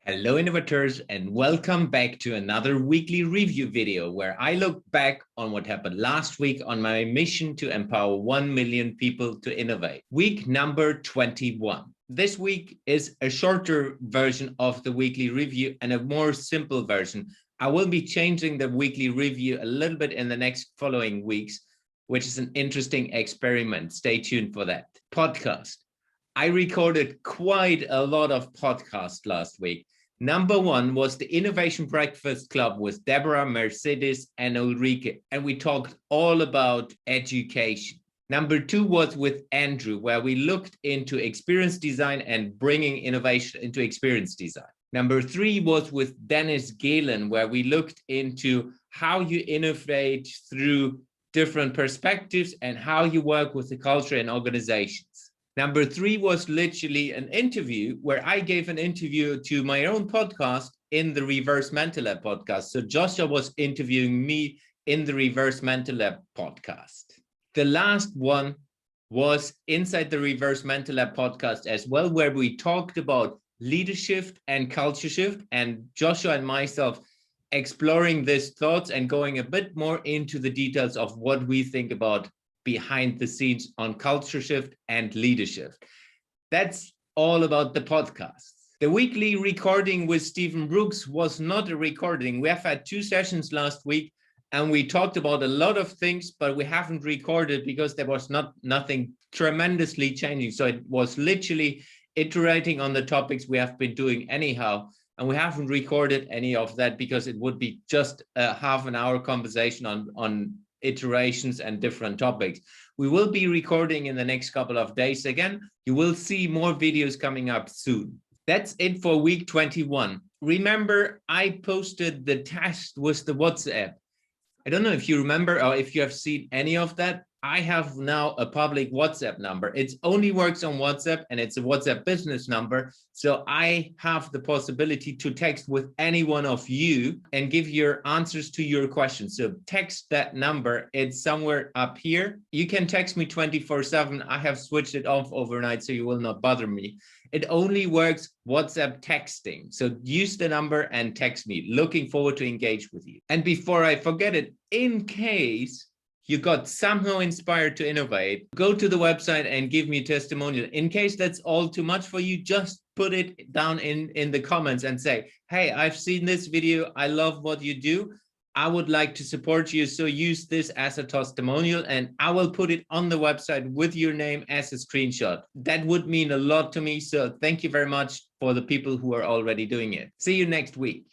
Hello, innovators, and welcome back to another weekly review video where I look back on what happened last week on my mission to empower 1 million people to innovate. Week number 21. This week is a shorter version of the weekly review and a more simple version. I will be changing the weekly review a little bit in the next following weeks, which is an interesting experiment. Stay tuned for that. Podcast. I recorded quite a lot of podcasts last week. Number one was the Innovation Breakfast Club with Deborah, Mercedes, and Ulrike, and we talked all about education. Number two was with Andrew, where we looked into experience design and bringing innovation into experience design. Number three was with Dennis Galen, where we looked into how you innovate through different perspectives and how you work with the culture and organizations. Number three was literally an interview where I gave an interview to my own podcast in the Reverse Mental Lab podcast. So Joshua was interviewing me in the Reverse Mental Lab podcast. The last one was inside the Reverse Mental Lab podcast as well, where we talked about leadership and culture shift, and Joshua and myself exploring these thoughts and going a bit more into the details of what we think about behind the scenes on culture shift and leadership. That's all about the podcast. The weekly recording with Stephen Brooks was not a recording. We have had 2 sessions last week and we talked about a lot of things, but we haven't recorded because there was nothing tremendously changing. So it was literally iterating on the topics we have been doing anyhow. And we haven't recorded any of that because it would be just a half an hour conversation on iterations and different topics. We will be recording in the next couple of days again. You will see more videos coming up soon. That's it for week 21. Remember, I posted the test with the WhatsApp. I don't know if you remember or if you have seen any of that. I have now a public WhatsApp number. It only works on WhatsApp and it's a WhatsApp business number. So I have the possibility to text with any one of you and give your answers to your questions. So text that number. It's somewhere up here. You can text me 24/7. I have switched it off overnight so you will not bother me. It only works WhatsApp texting. So use the number and text me. Looking forward to engage with you. And before I forget it, in case you got somehow inspired to innovate, go to the website and give me a testimonial. In case that's all too much for you, just put it down in the comments and say, hey, I've seen this video. I love what you do. I would like to support you. So use this as a testimonial and I will put it on the website with your name as a screenshot. That would mean a lot to me. So thank you very much for the people who are already doing it. See you next week.